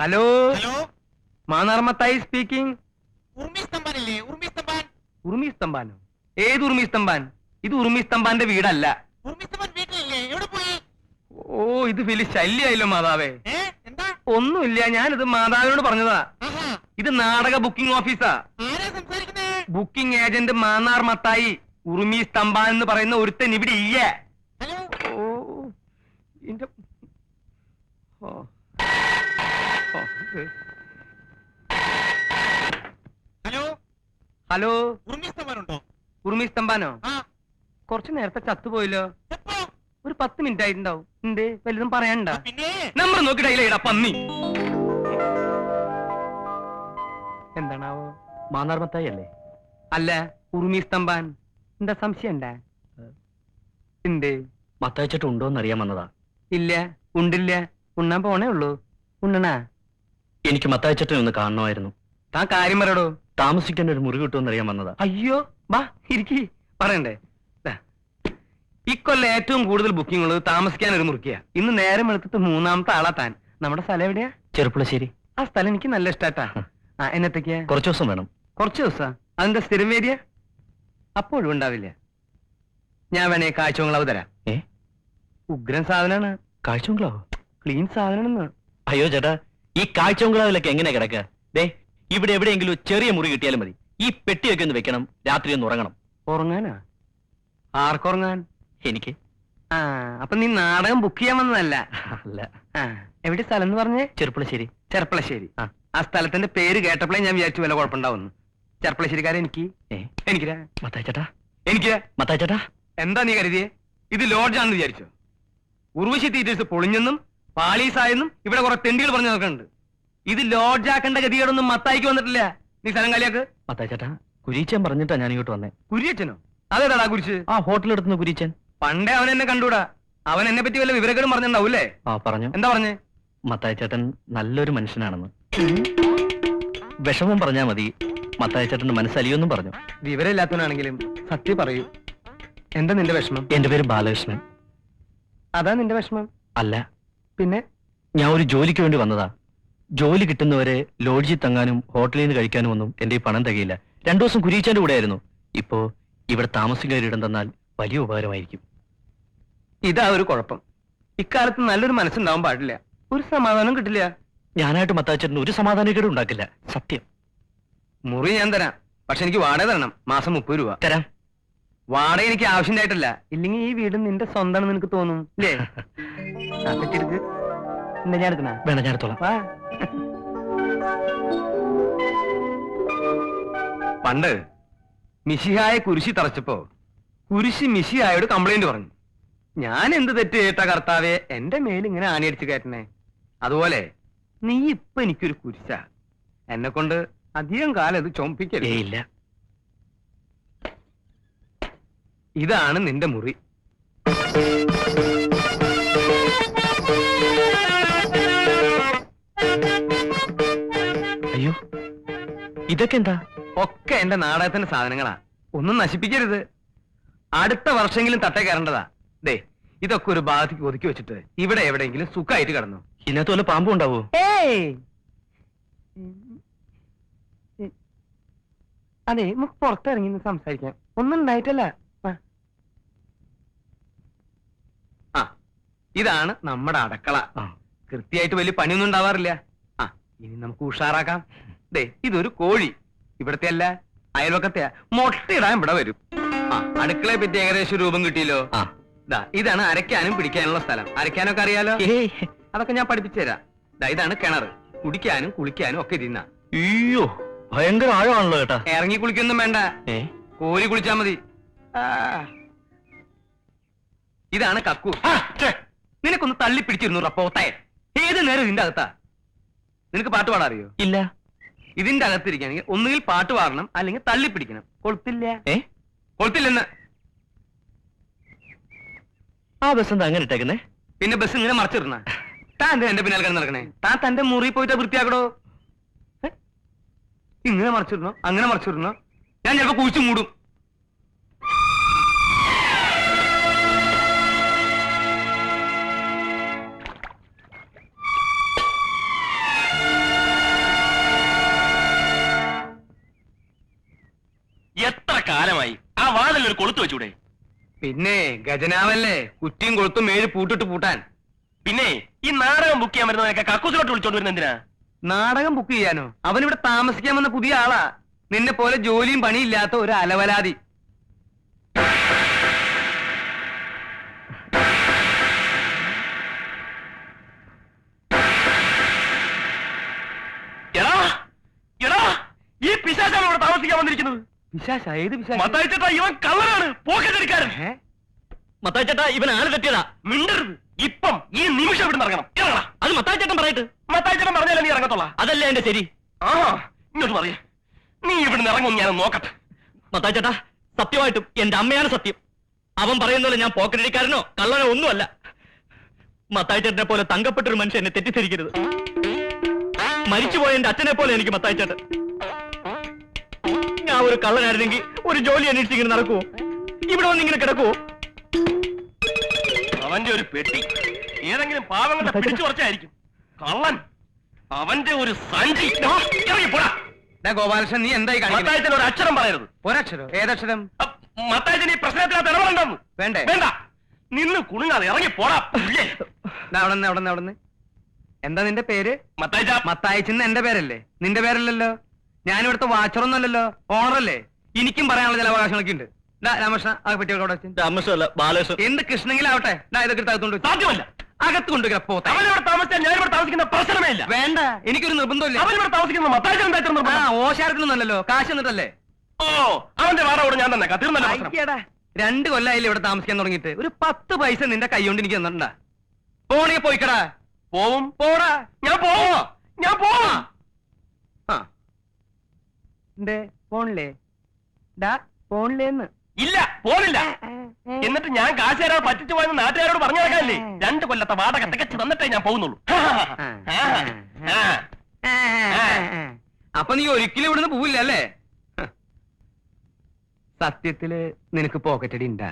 Hello hello, മാനാർമത്തായി speaking. ഉർമി സ്തംഭാനല്ലേ? ഉർമി സ്തംഭാൻ. ഉറുമി സ്തംഭാനോ? ഏത് ഉറുമി സ്തംഭാൻ? ഇത് ഉറുമി സ്തംഭാന്റെ വീടല്ല. ഉർമി സ്തംഭാൻ വീട്ടിലല്ലേ? എവിടെ പോയി? ഓ, ഇത് വലിയ ശല്യായല്ലോ മാതാവേ. എന്താ? ഒന്നുമില്ല, ഞാനിത് മാതാവിനോട് പറഞ്ഞതാ. ആഹാ, ഇത് നാടക ബുക്കിംഗ് ഓഫീസാ. ആരാ സംസാരിക്കുന്നേ? Booking agent Mannar Mathai. ഉറുമി സ്തംഭാൻ എന്ന് പറയുന്ന ഒരുത്തൻ ഇവിടെ ഇല്ല. ഹലോ, ഓ, ഇന്റെ ഓ ഓ, ഹലോ, ഹലോ, ഉർമി സ്തംഭാൻ ഉണ്ടോ? ഉറുമി സ്തംഭാനോ? ആ, കുറച്ചു നേരത്തെ ചത്തുപോയല്ലോ. എപ്പോ? ഒരു 10 മിനിറ്റ് ആയിട്ടുണ്ടാവും. എന്തേ, വലുതും പറയാനുണ്ട? പിന്നെ നമ്പർ നോക്കിയിടാ പന്നി. എന്താണാവോ? മാന്നാർമത്തായി അല്ലേ? അല്ല, ഉറുമി സ്തംഭാൻ. എന്താ സംശയം ഉണ്ടാ? ഉണ്ട്. മത്തായിച്ചേട്ടൻ ഉണ്ടോന്ന് അറിയാൻ വന്നതാ. ഇല്ല, ഉണ്ടില്ല. ഉണ്ണാൻ പോണേ ഉള്ളൂ. ഉണ്ണണാ? എനിക്ക് മത്തായിച്ചേട്ടനെ ഒന്ന് കാണണമായിരുന്നു. താൻ കാര്യം പറയടോ. താമസിക്കാൻ ഒരു മുറി കിട്ടുമെന്ന് അറിയാൻ വന്നതാ. അയ്യോ, വാ ഇരിക്കി. പറയണ്ടേ? ദാ, ഇക്കൊല്ലം ഏറ്റവും കൂടുതൽ ബുക്കിംഗ് ഉള്ളത് താമസിക്കാൻ ഒരു മുറിക്കുക. ഇന്ന് നേരം വെളുത്തിട്ട് 3ാമത്തെ ആളാ താൻ. നമ്മുടെ സ്ഥലം എവിടെയാ? ചെറുപ്പുളശ്ശേരി. ആ സ്ഥലം എനിക്ക് നല്ല ഇഷ്ടാട്ടാ. ആ, എന്നത്തേക്കാ? കുറച്ചു ദിവസം വേണം. കുറച്ച് ദിവസാ? അതിന്റെ സ്ഥിരം വേരിയ? അപ്പോഴും ഉണ്ടാവില്ല. ഞാൻ വേണേ കാഴ്ചകളവ് തരാം. ഏ, ഉഗ്രൻ സാധനാണ്. കാഴ്ചബംഗ്ലാവോ? ക്ലീൻ സാധനാണെന്ന്. അയ്യോ ചേട്ടാ, ഈ കാഴ്ചബംഗ്ലാവിലൊക്കെ എങ്ങനെ കിടക്കുക? ദേ, ഇവിടെ എവിടെയെങ്കിലും ചെറിയ മുറി കിട്ടിയാലും മതി. ഈ പെട്ടിയൊക്കെ ഒന്ന് വെക്കണം, രാത്രി ഒന്ന് ഉറങ്ങണം. ഉറങ്ങാനാ? ആർക്കുറങ്ങാൻ? എനിക്ക്. ആ, അപ്പൊ നീ നാടകം ബുക്ക് ചെയ്യാൻ വന്നതല്ല? അല്ല. ആ, എവിടെ സ്ഥലം എന്ന് പറഞ്ഞേ? ചെറുപ്പുളശ്ശേരി. ചെർപ്പളശ്ശേരി. ആ. ആ സ്ഥലത്തിന്റെ പേര് കേട്ടപ്പോഴേ ഞാൻ വിചാരിച്ചു വല്ല കുഴപ്പമുണ്ടാവുന്നു. ചെർപ്പളശ്ശേരിക്കാരെ എനിക്ക്. ഏ, എനിക്കിരാ? മത്തായിച്ചേട്ടാ, എനിക്ക്. മത്തായിച്ചേട്ടാ. എന്താ നീ കരുതിയേ? ഇത് ലോഡ്ജാണെന്ന് വിചാരിച്ചോ? ഉർവശി തീറ്റേഴ്സ് പൊളിഞ്ഞെന്നും പാളീസായെന്നും ഇവിടെ കുറെ തെണ്ടികൾ പറഞ്ഞു നോക്കുന്നുണ്ട്. ഇത് ലോഡ്ജാക്കേണ്ട ഗതികേടൊന്നും മത്തായിക്ക് വന്നിട്ടില്ല. നീ സ്ഥലം കാലിയാക്ക്. മത്തായിച്ചേട്ടാ, കുരീച്ചൻ പറഞ്ഞിട്ടാ ഞാൻ ഇങ്ങോട്ട് വന്നേ. കുരിയച്ചനോ? അതേതാടാ കുരിച്ച്? ആ ഹോട്ടലെടുത്തുന്ന കുരീച്ചൻ. പണ്ടേ അവൻ എന്നെ കണ്ടൂടാ. അവൻ എന്നെ പറ്റി വല്ല വിവരങ്ങളും പറഞ്ഞിട്ടുണ്ടാവൂല്ലേ? ആ പറഞ്ഞു. എന്താ പറഞ്ഞേ? മത്തായിച്ചേട്ടൻ നല്ലൊരു മനുഷ്യനാണെന്ന്. വിഷമം പറഞ്ഞാ മതി, മത്തായിച്ചേട്ടന്റെ മനസ്സലിയൊന്നും പറഞ്ഞു. വിവരമില്ലാത്തവനാണെങ്കിലും സത്യം പറയൂ. എന്താ നിന്റെ വിഷമം? എന്റെ പേര് ബാലകൃഷ്ണൻ. അതാ നിന്റെ വിഷമം? അല്ല, പിന്നെ? ഞാൻ ഒരു ജോലിക്ക് വേണ്ടി വന്നതാ. ജോലി കിട്ടുന്നവരെ ലോഡ്ജിൽ തങ്ങാനും ഹോട്ടലിൽ നിന്ന് കഴിക്കാനും ഒന്നും എന്റെ ഈ പണം തികയില്ല. 2 ദിവസം കുരീച്ചന്റെ കൂടെ ആയിരുന്നു. ഇപ്പോ ഇവിടെ താമസിക്കാൻ ഇടം തന്നാൽ വലിയ ഉപകാരമായിരിക്കും. ഇതാ ഒരു കുഴപ്പം. ഇക്കാലത്ത് നല്ലൊരു മനസ്സുണ്ടാവാൻ പാടില്ല. ഒരു സമാധാനം കിട്ടില്ല. ഞാനായിട്ട് മത്താച്ചേട്ടന് ഒരു സമാധാനക്കേടും ഉണ്ടാക്കില്ല, സത്യം. മുറി ഞാൻ തരാം. പക്ഷെ എനിക്ക് വാടക തരണം. മാസം 30 രൂപ തരാം. വാടക എനിക്ക് ആവശ്യമായിട്ടല്ല. ഇല്ലെങ്കിൽ ഈ വീട് നിന്റെ സ്വന്തമാണെന്ന് നിനക്ക് തോന്നും അല്ലേ? എടുക്ക്. എന്താ ഞാൻ എടുക്കണ? വേണം, ഞാൻ എടുത്തോളാം. വാ. പണ്ട് മിശിഹായെ കുരിശി തറച്ചപ്പോ കുരിശി മിശിഹായോട് കംപ്ലൈന്റ് പറഞ്ഞു. ഞാൻ എന്ത് തെറ്റ് കേട്ട കർത്താവെ എന്റെ മേലിങ്ങനെ ആണിയടിച്ച് കയറ്റണേ. അതുപോലെ നീ ഇപ്പൊ എനിക്കൊരു കുരിശ. എന്നെ കൊണ്ട് അധികം കാലം ഇത് ചൊമ്പിക്കരുത്. ഇല്ല. ഇതാണ് നിന്റെ മുറി. അയ്യോ, ഇതൊക്കെ എന്താ? ഒക്കെ എന്റെ നാടകത്തിന്റെ സാധനങ്ങളാ. ഒന്നും നശിപ്പിക്കരുത്. അടുത്ത വർഷമെങ്കിലും തട്ടേ കയറേണ്ടതാ. ദേ, ഇതൊക്കെ ഒരു ഭാഗത്തേക്ക് ഒതുക്കി വെച്ചിട്ട് ഇവിടെ എവിടെയെങ്കിലും സുഖമായിട്ട് കിടന്നു. ഇതിനകത്ത് വല്ല പാമ്പും ഉണ്ടാവോ? അതെ, നമുക്ക് പുറത്തിറങ്ങി സംസാരിക്കാം. ഒന്നും ഉണ്ടായിട്ടല്ല. ആ, ഇതാണ് നമ്മുടെ അടക്കള. കൃത്യമായിട്ട് വലിയ പണിയൊന്നും ഉണ്ടാവാറില്ല. ആ, ഇനി നമുക്ക് ഉഷാറാക്കാം. ദേ, ഇതൊരു കോഴി. ഇവിടത്തെ അല്ല, അയൽവക്കത്തെ. മുട്ടയിടാൻ ഇവിടെ വരും. ആ, അടുക്കളയെ പറ്റി ഏകദേശം രൂപം കിട്ടിയല്ലോ. ദാ, ഇതാണ് അരയ്ക്കാനും പിടിക്കാനുള്ള സ്ഥലം. അരയ്ക്കാനൊക്കെ അറിയാലോ? അതൊക്കെ ഞാൻ പഠിപ്പിച്ചു തരാം. ദാ, ഇതാണ് കിണർ. കുടിക്കാനും കുളിക്കാനും ഒക്കെ ഇരുന്ന. അയ്യോ, ഭയങ്കര ആഴമാണല്ലോ ചേട്ടാ. ഇറങ്ങി കുളിക്കൊന്നും വേണ്ട, കോരി കുളിച്ചാ മതി. ഇതാണ് കക്കു. നിനക്കൊന്ന് തള്ളി പിടിച്ചിരുന്നു റപ്പോത്തെ. ഏത് നേരം ഇതിന്റെ അകത്താ. നിനക്ക് പാട്ട് പാടാൻ അറിയോ? ഇല്ല. ഇതിന്റെ അകത്തിരിക്കുകയാണെങ്കിൽ ഒന്നുകിൽ പാട്ട് പാടണം, അല്ലെങ്കിൽ തള്ളി പിടിക്കണം. കൊളുത്തില്ല. കൊളുത്തില്ലെന്ന്. ആ ബസ് എന്താ അങ്ങനെ ഇട്ടേക്കുന്നേ? പിന്നെ ബസ് ഇങ്ങനെ മറച്ചിടണ. താൻ എന്റെ പിന്നാലെ കിടന്ന് നടക്കണേ. താൻ തന്റെ മുറി പോയിട്ട് വൃത്തിയാക്കടോ. ഇങ്ങനെ മറച്ചിടണോ, അങ്ങനെ മറച്ചിടണോ? ഞാൻ ചിലപ്പോ കുഴിച്ചു മൂടും. വല്ലൊരു കൊളുത്ത് വെച്ചൂടെ? പിന്നെ ഗജനാവല്ലേ, കുറ്റിയും കൊളുത്തും ഏഴ് പൂട്ടിട്ട് പൂട്ടാൻ. പിന്നെ ഈ നാടകം ബുക്ക് ചെയ്യാൻ വരുന്നവരൊക്കെ കക്കൂസിലോട്ട് വിളിച്ചോണ്ട് വരുന്ന എന്തിനാ? നാടകം ബുക്ക് ചെയ്യാനോ? അവനിവിടെ താമസിക്കാൻ വന്ന പുതിയ ആളാ. നിന്നെ പോലെ ജോലിയും പണിയില്ലാത്ത ഒരു അലവലാതി. എടാ എടാ, ഈ പിശാചാണ് ഇവിടെ താമസിക്കാൻ വന്നിരിക്കുന്നത്. വിശാശ? ഏത് വിശാശ? മത്തായി ചേട്ടാ, ഇവൻ കള്ളനാണ്, പോക്കറ്റടിക്കാരൻ. മത്തായി ചേട്ടാ, ഇവൻ ആള് തെറ്റിയതാ. മിണ്ടരുത്. ഇപ്പം ഈ നിമിഷം ഇവിടെ ഇറങ്ങണം. ഇറങ്ങണം. അത് മത്തായി ചേട്ടൻ പറയട്ടെ. മത്തായി ചേട്ടൻ പറഞ്ഞാലേ നീ ഇറങ്ങത്തുള്ള. അതല്ലേ എന്റെ ശരി. ആ, ഇങ്ങോട്ട് പറയേ. നീ ഇവിടുന്ന് ഇറങ്ങും, ഞാൻ നോക്കട്ടെ. മത്തായി ചേട്ടാ, സത്യമായിട്ടും എന്റെ അമ്മയാണ് സത്യം. അവൻ പറയുന്ന പോലെ ഞാൻ പോക്കറ്റടിക്കാരനോ കള്ളനോ ഒന്നുമല്ല. മത്തായി ചേട്ടനെ പോലെ തങ്കപ്പെട്ടൊരു മനുഷ്യൻ എന്നെ തെറ്റിദ്ധരിക്കരുത്. മരിച്ചുപോയ എന്റെ അച്ഛനെ പോലെ എനിക്ക് മത്തായി ചേട്ടൻ. ഞാൻ ഒരു കള്ളനായിരുന്നെങ്കിൽ ഒരു ജോലി അന്വേഷിച്ച് ഇങ്ങനെ നടക്കുവോ? ഇവിടെ വന്ന് ഇങ്ങനെ കിടക്കുവോ? അവന്റെ ഒരു പെട്ടി ഏതെങ്കിലും പാവങ്ങളുടെ പിടിച്ചു കുറച്ചായിരിക്കും. കള്ളൻ. അവന്റെ ഒരു സഞ്ചി. ഇറങ്ങിപ്പോടാ. ഗോപാലകൃഷ്ണൻ, നീ എന്തായി കാണിക്കുന്നത്? മത്തായച്ചൻ ഒരു അക്ഷരം പറയരുത്. ഒരക്ഷരം? ഏതക്ഷരം? മത്തായച്ചൻ ഈ പ്രശ്നത്തിനകത്ത് ഇടപെടണ്ടെന്ന്. വേണ്ടേ? വേണ്ട. നിന്ന് കുണുങ്ങാതെ ഇറങ്ങി പോടാ. അവിടെന്ന് എന്താ നിന്റെ പേര്? മത്തായിച്ച. മത്തായിച്ചെന്ന് എന്റെ പേരല്ലേ? നിന്റെ പേരല്ലല്ലോ. ഞാനിവിടുത്തെ വാച്ചറൊന്നും അല്ലല്ലോ, ഓണറല്ലേ. എനിക്കും പറയാനുള്ള ചില അവകാശങ്ങളൊക്കെ ഉണ്ട്. രാമകൃഷ്ണ, ആ പെട്ടിയോടെ രാമകൃഷ്ണല്ല, ബാലകൃഷ്ണൻ. എന്ത് കൃഷ്ണങ്കിലാവട്ടെ, ഇതൊക്കെ എടുത്തോണ്ട് സാധ്യമല്ല. അകത്ത് കൊണ്ടുവരാ. അവനിവിടെ താമസിച്ചാൽ ഞാൻ ഇവിടെ താമസിക്കുന്ന പ്രശ്നമേ ഇല്ല. വേണ്ട, എനിക്കൊരു നിർബന്ധമില്ല. അവനിവിടെ താമസിക്കുന്ന മത്തായിച്ചൻ എന്താ? ഓശാരത്തിനൊന്നല്ലോ, കാശ് എന്നിട്ടല്ലേ. ഓ, അവന്റെ വാടകയോട് ഞാൻ തന്നെ തീർന്നല്ലോ. അയ്യടാ, 2 കൊല്ലായില്ലേ ഇവിടെ താമസിക്കാൻ തുടങ്ങിയിട്ട്. ഒരു 10 പൈസ നിന്റെ കൈ കൊണ്ട് എനിക്ക് തന്നിട്ടുണ്ടാ? പോണേ പോയിക്കടാ. പോവും. പോടാ. ഞാൻ പോവോ? ഞാൻ പോവാ. പോണില്ലേ? പോണില്ലേന്ന്? ഇല്ല, പോണില്ല. എന്നിട്ട് ഞാൻ കാശ് തരാൻ പറ്റിച്ചു പോയെന്ന് നാട്ടുകാരോട് പറഞ്ഞു നടക്കാനല്ലേ? 2 കൊല്ലത്തെ വാടക തികച്ചു തന്നിട്ടേ ഞാൻ പോകുന്നുള്ളൂ. അപ്പൊ നീ ഒരിക്കലും ഇവിടുന്ന് പോവില്ല അല്ലേ? സത്യത്തില് നിനക്ക് പോക്കറ്റടി ഉണ്ടാ?